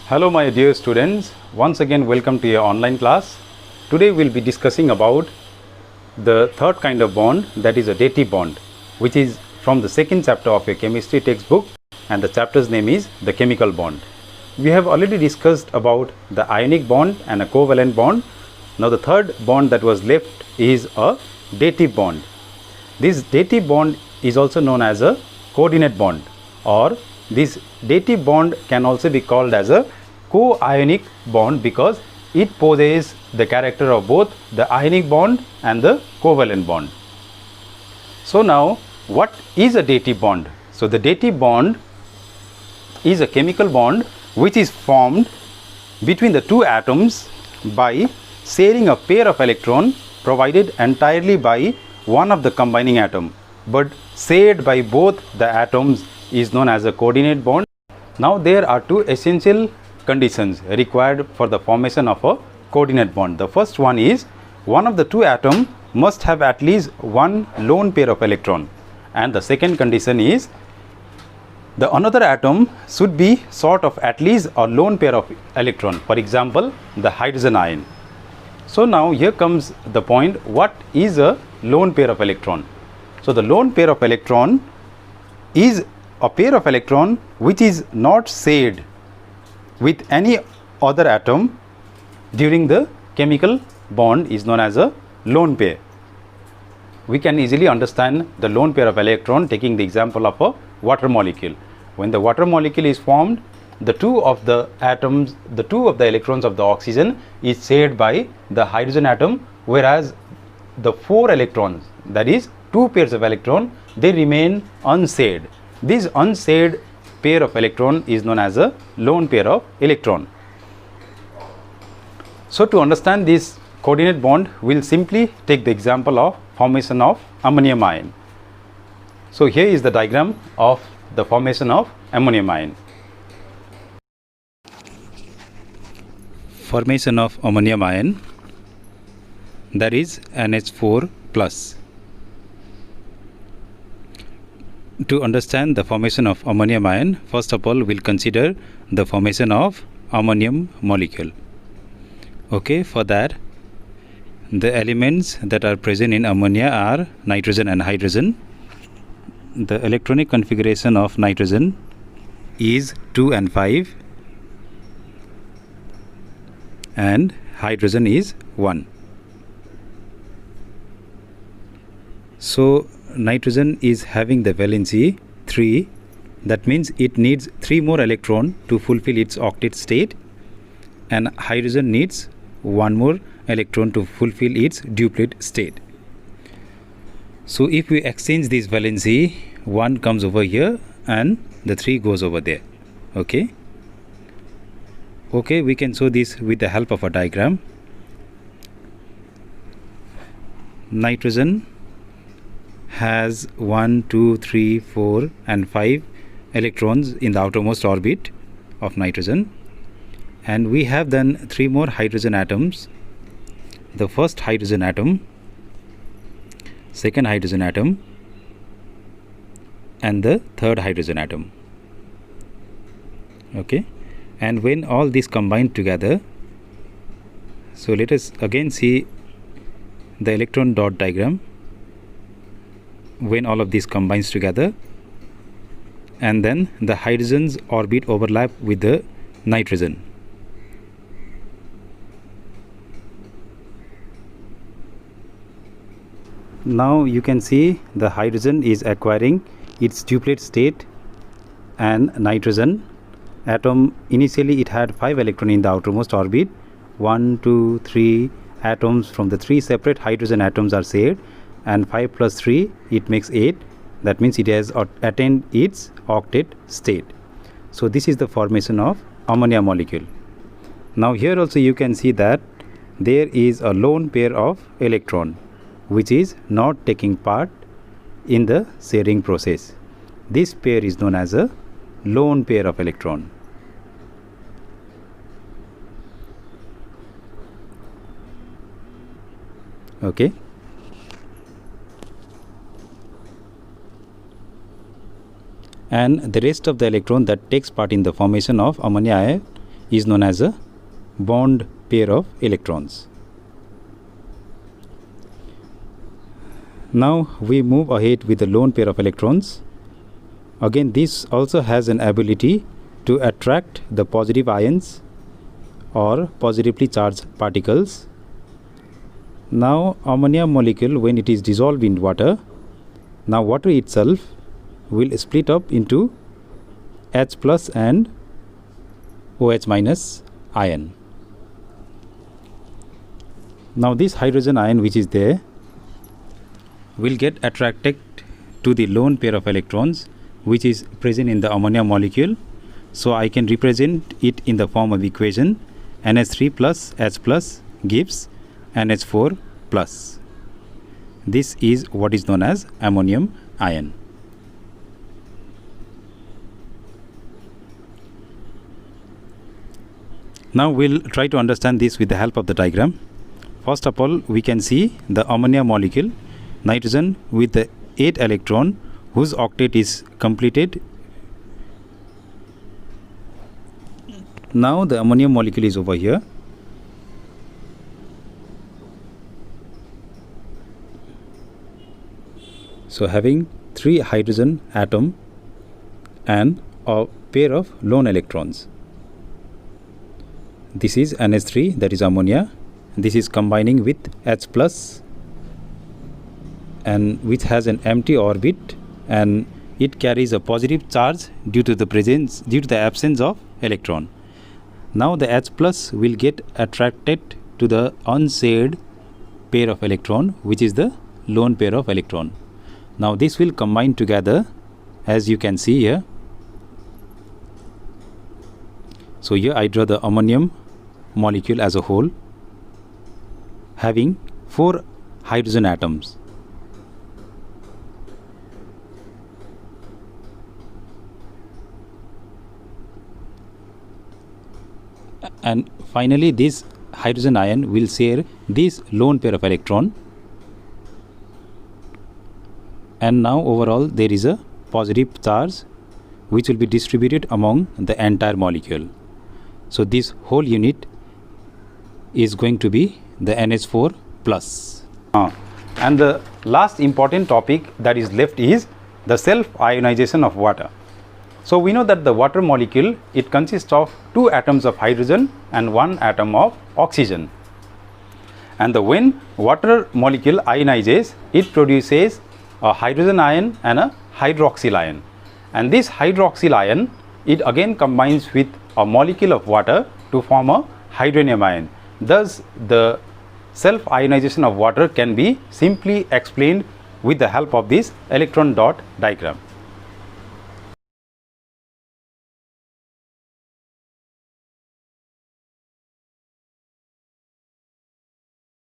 Hello my dear students, once again welcome to your online class. Today we will be discussing about the third kind of bond, that is a dative bond, which is from the second chapter of your chemistry textbook, and the chapter's name is the chemical bond. We have already discussed about the ionic bond and a covalent bond. Now the third bond that was left is a dative bond. This dative bond is also known as a coordinate bond, or this dative bond can also be called as a co-ionic bond because it possesses the character of both the ionic bond and the covalent bond. So now what is a dative bond? So the dative bond is a chemical bond which is formed between the two atoms by sharing a pair of electrons provided entirely by one of the combining atom, but shared by both the atoms is known as a coordinate bond. Now there are two essential conditions required for the formation of a coordinate bond. The first one is one of the two atoms must have at least one lone pair of electron, and the second condition is the another atom should be sort of at least a lone pair of electron, for example the hydrogen ion. So now here comes the point, what is a lone pair of electron? So the lone pair of electron is a pair of electron which is not shared with any other atom during the chemical bond is known as a lone pair. We can easily understand the lone pair of electron taking the example of a water molecule. When the water molecule is formed, the two of the electrons of the oxygen is shared by the hydrogen atom, whereas the four electrons, that is two pairs of electron, they remain unshared. This unshared pair of electron is known as a lone pair of electron. So to understand this coordinate bond, we will simply take the example of formation of ammonium ion. So here is the diagram of the formation of ammonium ion. Formation of ammonium ion, that is NH4 plus. To understand the formation of ammonium ion, first of all we'll consider the formation of ammonium molecule. Okay, for that the elements that are present in ammonia are nitrogen and hydrogen. The electronic configuration of nitrogen is 2 and 5 and hydrogen is 1. So nitrogen is having the valency 3, that means it needs 3 more electrons to fulfill its octet state, and hydrogen needs 1 more electron to fulfill its duplet state. So if we exchange this valency, 1 comes over here and the 3 goes over there. Okay, we can show this with the help of a diagram. Nitrogen has 1, 2, 3, 4 and 5 electrons in the outermost orbit of nitrogen, and we have then 3 more hydrogen atoms. The first hydrogen atom, second hydrogen atom, and the third hydrogen atom. Okay, and when all these combine together, so let us again see the electron dot diagram. When all of these combines together, and then the hydrogens orbit overlap with the nitrogen. Now you can see the hydrogen is acquiring its duplet state, and nitrogen atom, initially it had 5 electrons in the outermost orbit. 1, 2, 3 atoms from the 3 separate hydrogen atoms are shared, and 5 plus 3 it makes 8. That means it has attained its octet state. So this is the formation of ammonia molecule. Now here also you can see that there is a lone pair of electron which is not taking part in the sharing process. This pair is known as a lone pair of electron. Okay, and the rest of the electron that takes part in the formation of ammonia ion is known as a bond pair of electrons. Now we move ahead with the lone pair of electrons. Again, this also has an ability to attract the positive ions or positively charged particles. Now ammonia molecule, when it is dissolved in water, now water itself will split up into H plus and OH minus ion. Now this hydrogen ion which is there will get attracted to the lone pair of electrons which is present in the ammonia molecule. So I can represent it in the form of equation NH3 plus H plus gives NH4 plus. This is what is known as ammonium ion. Now we'll try to understand this with the help of the diagram. First of all, we can see the ammonia molecule, nitrogen with the 8 electron whose octet is completed. Now the ammonia molecule is over here. So having 3 hydrogen atom and a pair of lone electrons. This is NH3, that is ammonia. This is combining with H plus and which has an empty orbit, and it carries a positive charge due to the absence of electron. Now the H plus will get attracted to the unshared pair of electron which is the lone pair of electron. Now this will combine together as you can see here. So here I draw the ammonium molecule as a whole having 4 hydrogen atoms. And finally this hydrogen ion will share this lone pair of electron, and now overall there is a positive charge which will be distributed among the entire molecule. So this whole unit is going to be the NH4 plus. And the last important topic that is left is the self-ionization of water. So we know that the water molecule, it consists of 2 atoms of hydrogen and 1 atom of oxygen. And when water molecule ionizes, it produces a hydrogen ion and a hydroxyl ion. And this hydroxyl ion, it again combines with a molecule of water to form a hydronium ion. Thus the self-ionization of water can be simply explained with the help of this electron dot diagram.